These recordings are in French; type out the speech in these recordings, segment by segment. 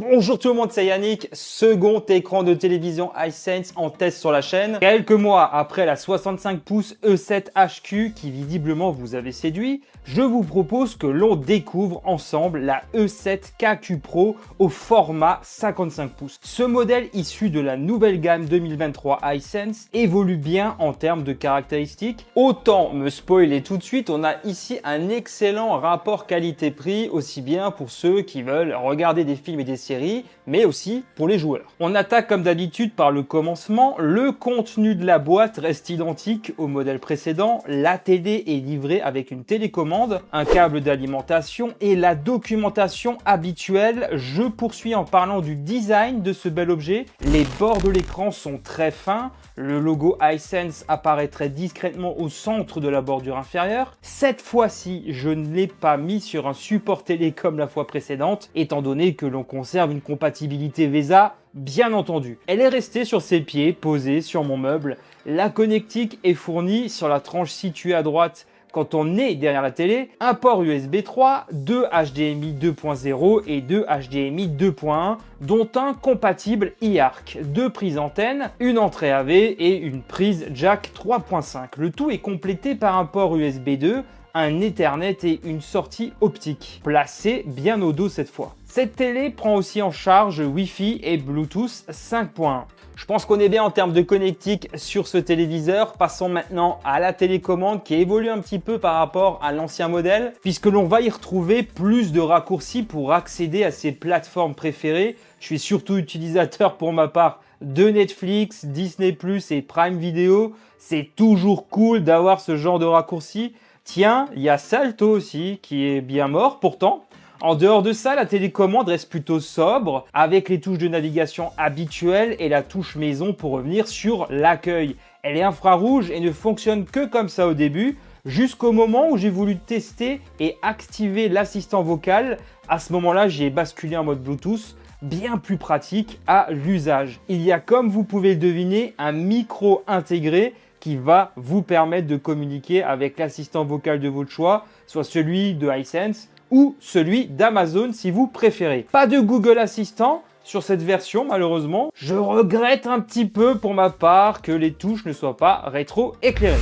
Bonjour tout le monde, c'est Yannick, second écran de télévision Hisense en test sur la chaîne. Quelques mois après la 65 pouces E7 HQ qui visiblement vous avait séduit, je vous propose que l'on découvre ensemble la E7 KQ Pro au format 55 pouces. Ce modèle issu de la nouvelle gamme 2023 Hisense évolue bien en termes de caractéristiques. Autant me spoiler tout de suite, on a ici un excellent rapport qualité-prix, aussi bien pour ceux qui veulent regarder des films et des séries, mais aussi pour les joueurs. On attaque comme d'habitude par le commencement. Le contenu de la boîte reste identique au modèle précédent. La télé est livrée avec une télécommande, un câble d'alimentation et la documentation habituelle. Je poursuis en parlant du design de ce bel objet. Les bords de l'écran sont très fins. Le logo Hisense apparaît très discrètement au centre de la bordure inférieure. Cette fois-ci, je ne l'ai pas mis sur un support télé comme la fois précédente, étant donné que l'on conserve une compatibilité VESA, bien entendu. Elle est restée sur ses pieds, posée sur mon meuble. La connectique est fournie sur la tranche située à droite quand on est derrière la télé, un port USB 3, deux HDMI 2.0 et deux HDMI 2.1, dont un compatible eARC, deux prises antennes, une entrée AV et une prise jack 3.5. Le tout est complété par un port USB 2, un Ethernet et une sortie optique, placée bien au dos cette fois. Cette télé prend aussi en charge Wi-Fi et Bluetooth 5.1. Je pense qu'on est bien en termes de connectique sur ce téléviseur. Passons maintenant à la télécommande qui évolue un petit peu par rapport à l'ancien modèle, puisque l'on va y retrouver plus de raccourcis pour accéder à ses plateformes préférées. Je suis surtout utilisateur pour ma part de Netflix, Disney+, et Prime Video. C'est toujours cool d'avoir ce genre de raccourcis. Tiens, il y a Salto aussi qui est bien mort pourtant. En dehors de ça, la télécommande reste plutôt sobre avec les touches de navigation habituelles et la touche maison pour revenir sur l'accueil. Elle est infrarouge et ne fonctionne que comme ça au début, jusqu'au moment où j'ai voulu tester et activer l'assistant vocal. À ce moment-là, j'ai basculé en mode Bluetooth, bien plus pratique à l'usage. Il y a, comme vous pouvez le deviner, un micro intégré qui va vous permettre de communiquer avec l'assistant vocal de votre choix, soit celui de Hisense ou celui d'Amazon si vous préférez. Pas de Google Assistant sur cette version malheureusement. Je regrette un petit peu pour ma part que les touches ne soient pas rétro-éclairées.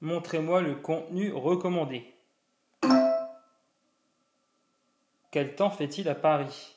Montrez-moi le contenu recommandé. Quel temps fait-il à Paris ?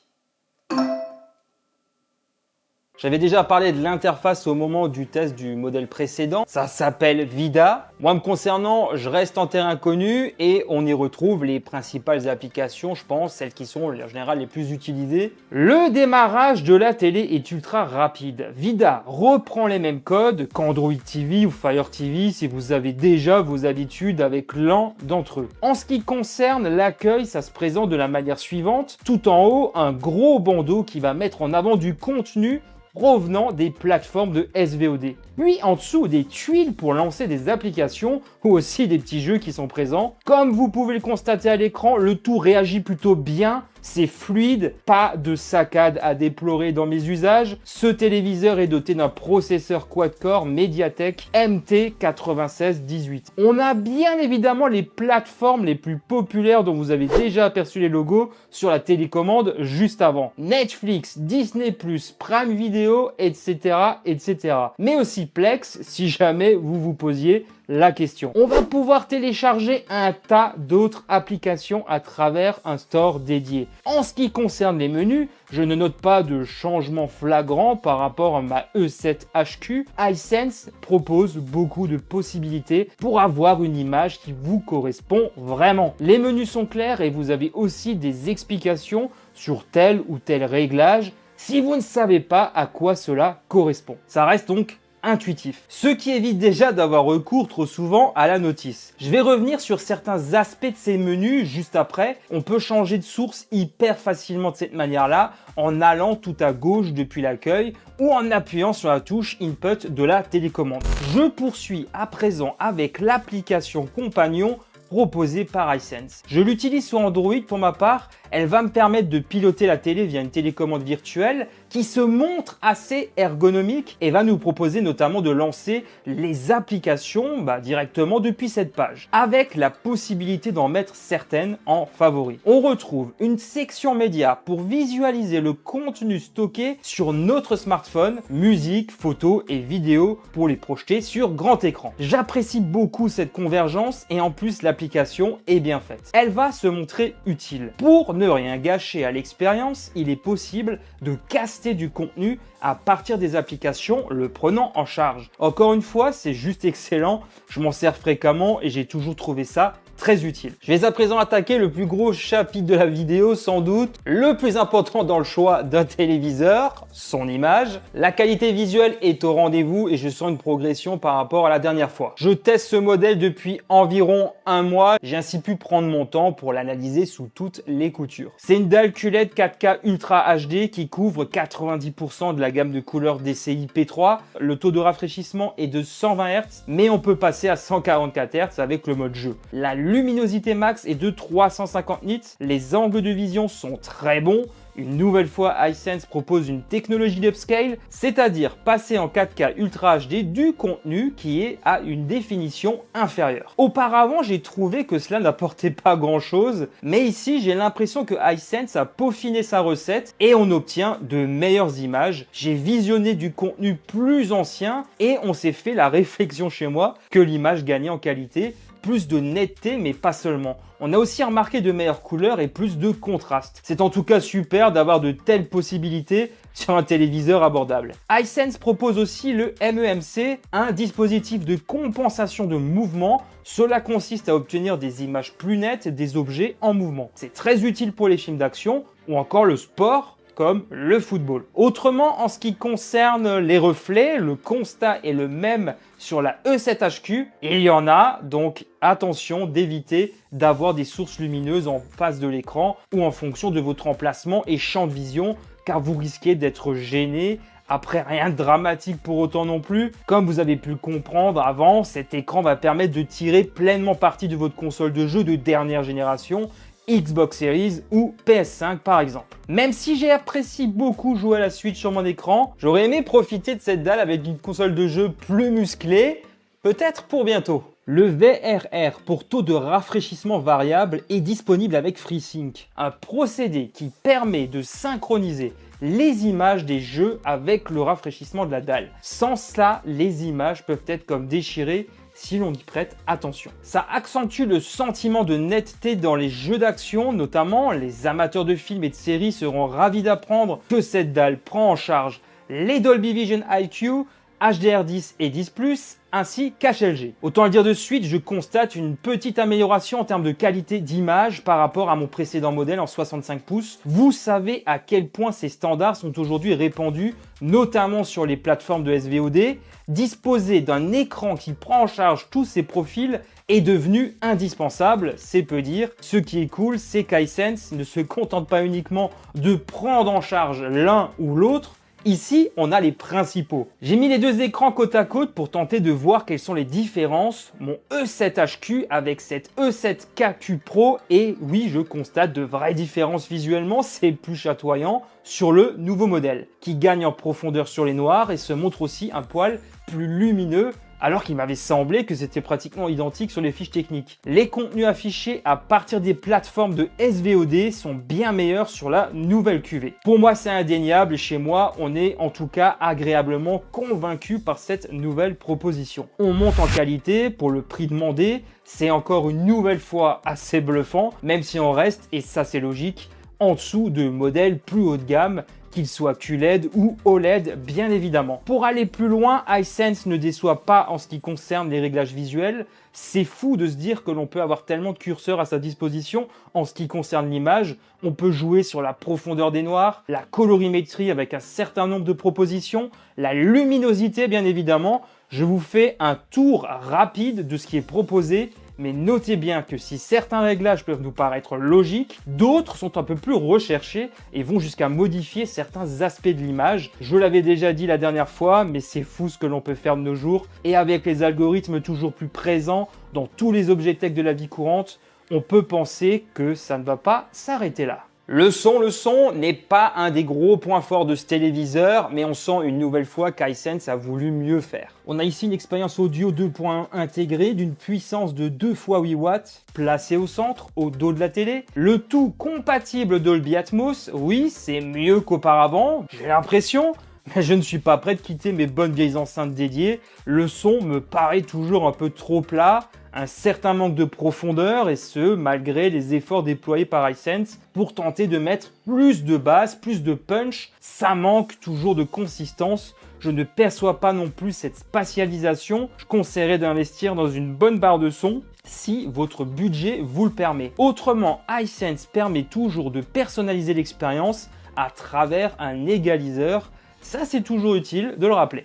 J'avais déjà parlé de l'interface au moment du test du modèle précédent. Ça s'appelle Vida. Moi, me concernant, je reste en terrain inconnu et on y retrouve les principales applications, je pense, celles qui sont en général les plus utilisées. Le démarrage de la télé est ultra rapide. Vida reprend les mêmes codes qu'Android TV ou Fire TV si vous avez déjà vos habitudes avec l'un d'entre eux. En ce qui concerne l'accueil, ça se présente de la manière suivante. Tout en haut, un gros bandeau qui va mettre en avant du contenu provenant des plateformes de SVOD. Puis en dessous, des tuiles pour lancer des applications ou aussi des petits jeux qui sont présents. Comme vous pouvez le constater à l'écran, le tout réagit plutôt bien. C'est fluide, pas de saccade à déplorer dans mes usages. Ce téléviseur est doté d'un processeur quad-core MediaTek MT9618. On a bien évidemment les plateformes les plus populaires dont vous avez déjà aperçu les logos sur la télécommande juste avant. Netflix, Disney+, Prime Video, etc. etc. Mais aussi Plex si jamais vous vous posiez la question. On va pouvoir télécharger un tas d'autres applications à travers un store dédié. En ce qui concerne les menus, je ne note pas de changement flagrant par rapport à ma E7 HQ. Hisense propose beaucoup de possibilités pour avoir une image qui vous correspond vraiment. Les menus sont clairs et vous avez aussi des explications sur tel ou tel réglage si vous ne savez pas à quoi cela correspond. Ça reste donc intuitif. Ce qui évite déjà d'avoir recours trop souvent à la notice. Je vais revenir sur certains aspects de ces menus juste après. On peut changer de source hyper facilement de cette manière-là en allant tout à gauche depuis l'accueil ou en appuyant sur la touche Input de la télécommande. Je poursuis à présent avec l'application compagnon proposée par Hisense. Je l'utilise sur Android pour ma part. Elle va me permettre de piloter la télé via une télécommande virtuelle qui se montre assez ergonomique et va nous proposer notamment de lancer les applications directement depuis cette page, avec la possibilité d'en mettre certaines en favoris. On retrouve une section médias pour visualiser le contenu stocké sur notre smartphone, musique, photos et vidéos pour les projeter sur grand écran. J'apprécie beaucoup cette convergence et en plus l'application est bien faite. Elle va se montrer utile. Pour ne rien gâcher à l'expérience, il est possible de caster du contenu à partir des applications le prenant en charge. Encore une fois, c'est juste excellent, je m'en sers fréquemment et j'ai toujours trouvé ça très utile. Je vais à présent attaquer le plus gros chapitre de la vidéo, sans doute le plus important dans le choix d'un téléviseur, son image. La qualité visuelle est au rendez-vous et je sens une progression par rapport à la dernière fois. Je teste ce modèle depuis environ un mois, j'ai ainsi pu prendre mon temps pour l'analyser sous toutes les coutures. C'est une dalle QLED 4K Ultra HD qui couvre 90% de la gamme de couleurs DCI P3. Le taux de rafraîchissement est de 120 Hz, mais on peut passer à 144 Hz avec le mode jeu. La luminosité max est de 350 nits, les angles de vision sont très bons. Une nouvelle fois, Hisense propose une technologie d'upscale, c'est-à-dire passer en 4K Ultra HD du contenu qui est à une définition inférieure. Auparavant, j'ai trouvé que cela n'apportait pas grand-chose, mais ici, j'ai l'impression que Hisense a peaufiné sa recette et on obtient de meilleures images. J'ai visionné du contenu plus ancien et on s'est fait la réflexion chez moi que l'image gagnait en qualité, plus de netteté, mais pas seulement. On a aussi remarqué de meilleures couleurs et plus de contraste. C'est en tout cas super d'avoir de telles possibilités sur un téléviseur abordable. Hisense propose aussi le MEMC, un dispositif de compensation de mouvement. Cela consiste à obtenir des images plus nettes des objets en mouvement. C'est très utile pour les films d'action ou encore le sport, comme le football. Autrement, en ce qui concerne les reflets, le constat est le même sur la E7HQ. Il y en a, donc attention d'éviter d'avoir des sources lumineuses en face de l'écran ou en fonction de votre emplacement et champ de vision, car vous risquez d'être gêné. Après, rien de dramatique pour autant non plus. Comme vous avez pu le comprendre avant, cet écran va permettre de tirer pleinement parti de votre console de jeu de dernière génération, Xbox Series ou PS5 par exemple. Même si j'ai apprécié beaucoup jouer à la Switch sur mon écran, j'aurais aimé profiter de cette dalle avec une console de jeu plus musclée, peut-être pour bientôt. Le VRR pour taux de rafraîchissement variable est disponible avec FreeSync, un procédé qui permet de synchroniser les images des jeux avec le rafraîchissement de la dalle. Sans cela, les images peuvent être comme déchirées si l'on y prête attention. Ça accentue le sentiment de netteté dans les jeux d'action, notamment les amateurs de films et de séries seront ravis d'apprendre que cette dalle prend en charge les Dolby Vision IQ, HDR10 et 10+, ainsi qu'HLG. Autant le dire de suite, je constate une petite amélioration en termes de qualité d'image par rapport à mon précédent modèle en 65 pouces. Vous savez à quel point ces standards sont aujourd'hui répandus, notamment sur les plateformes de SVOD. Disposer d'un écran qui prend en charge tous ces profils est devenu indispensable, c'est peu dire. Ce qui est cool, c'est qu'Hisense ne se contente pas uniquement de prendre en charge l'un ou l'autre. Ici, on a les principaux. J'ai mis les deux écrans côte à côte pour tenter de voir quelles sont les différences. Mon E7HQ avec cette E7KQ Pro et oui, je constate de vraies différences visuellement, c'est plus chatoyant sur le nouveau modèle qui gagne en profondeur sur les noirs et se montre aussi un poil plus lumineux alors qu'il m'avait semblé que c'était pratiquement identique sur les fiches techniques. Les contenus affichés à partir des plateformes de SVOD sont bien meilleurs sur la nouvelle QV. Pour moi, c'est indéniable et chez moi, on est en tout cas agréablement convaincu par cette nouvelle proposition. On monte en qualité pour le prix demandé, c'est encore une nouvelle fois assez bluffant, même si on reste, et ça c'est logique, en dessous de modèles plus haut de gamme, qu'il soit QLED ou OLED bien évidemment. Pour aller plus loin, Hisense ne déçoit pas en ce qui concerne les réglages visuels. C'est fou de se dire que l'on peut avoir tellement de curseurs à sa disposition en ce qui concerne l'image. On peut jouer sur la profondeur des noirs, la colorimétrie avec un certain nombre de propositions, la luminosité bien évidemment. Je vous fais un tour rapide de ce qui est proposé. Mais notez bien que si certains réglages peuvent nous paraître logiques, d'autres sont un peu plus recherchés et vont jusqu'à modifier certains aspects de l'image. Je l'avais déjà dit la dernière fois, mais c'est fou ce que l'on peut faire de nos jours. Et avec les algorithmes toujours plus présents dans tous les objets tech de la vie courante, on peut penser que ça ne va pas s'arrêter là. Le son n'est pas un des gros points forts de ce téléviseur, mais on sent une nouvelle fois qu'Hisense a voulu mieux faire. On a ici une expérience audio 2.1 intégrée d'une puissance de 2 fois 8 watts, placée au centre, au dos de la télé. Le tout compatible Dolby Atmos, oui, c'est mieux qu'auparavant, j'ai l'impression. Mais je ne suis pas prêt de quitter mes bonnes vieilles enceintes dédiées. Le son me paraît toujours un peu trop plat, un certain manque de profondeur, et ce, malgré les efforts déployés par Hisense pour tenter de mettre plus de basse, plus de punch. Ça manque toujours de consistance. Je ne perçois pas non plus cette spatialisation. Je conseillerais d'investir dans une bonne barre de son si votre budget vous le permet. Autrement, Hisense permet toujours de personnaliser l'expérience à travers un égaliseur. Ça, c'est toujours utile de le rappeler.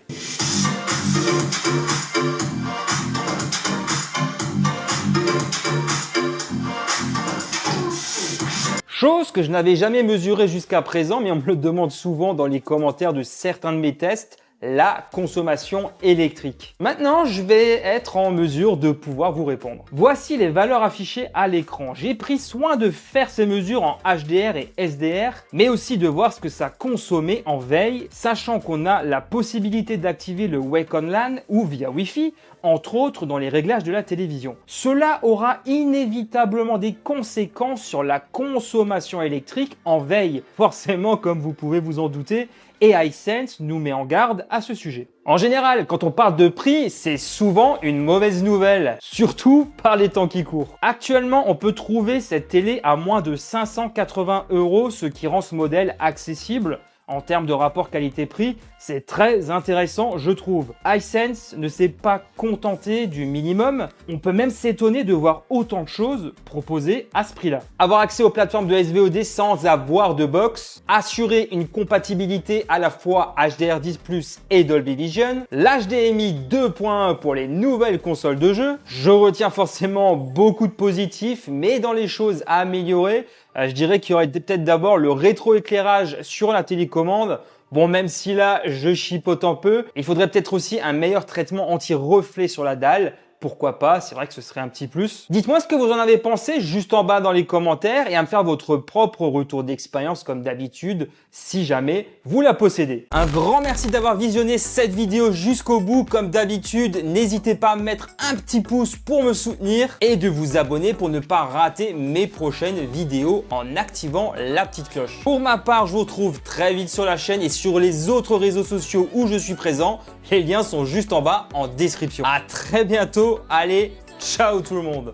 Chose que je n'avais jamais mesurée jusqu'à présent, mais on me le demande souvent dans les commentaires de certains de mes tests, la consommation électrique. Maintenant, je vais être en mesure de pouvoir vous répondre. Voici les valeurs affichées à l'écran. J'ai pris soin de faire ces mesures en HDR et SDR, mais aussi de voir ce que ça consommait en veille, sachant qu'on a la possibilité d'activer le Wake on LAN ou via Wi-Fi, entre autres dans les réglages de la télévision. Cela aura inévitablement des conséquences sur la consommation électrique en veille, forcément comme vous pouvez vous en douter, et Hisense nous met en garde à ce sujet. En général, quand on parle de prix, c'est souvent une mauvaise nouvelle, surtout par les temps qui courent. Actuellement, on peut trouver cette télé à moins de 580 €, ce qui rend ce modèle accessible. En termes de rapport qualité-prix, c'est très intéressant, je trouve. Hisense ne s'est pas contenté du minimum. On peut même s'étonner de voir autant de choses proposées à ce prix-là. Avoir accès aux plateformes de SVOD sans avoir de box, assurer une compatibilité à la fois HDR10+ et Dolby Vision, l'HDMI 2.1 pour les nouvelles consoles de jeu. Je retiens forcément beaucoup de positifs, mais dans les choses à améliorer, je dirais qu'il y aurait peut-être d'abord le rétroéclairage sur la télécommande. Bon, même si là, je chipote un peu, il faudrait peut-être aussi un meilleur traitement anti-reflet sur la dalle. Pourquoi pas, c'est vrai que ce serait un petit plus. Dites-moi ce que vous en avez pensé juste en bas dans les commentaires et à me faire votre propre retour d'expérience comme d'habitude si jamais vous la possédez. Un grand merci d'avoir visionné cette vidéo jusqu'au bout. Comme d'habitude, n'hésitez pas à me mettre un petit pouce pour me soutenir et de vous abonner pour ne pas rater mes prochaines vidéos en activant la petite cloche. Pour ma part, je vous retrouve très vite sur la chaîne et sur les autres réseaux sociaux où je suis présent. Les liens sont juste en bas en description. À très bientôt. Allez, ciao tout le monde!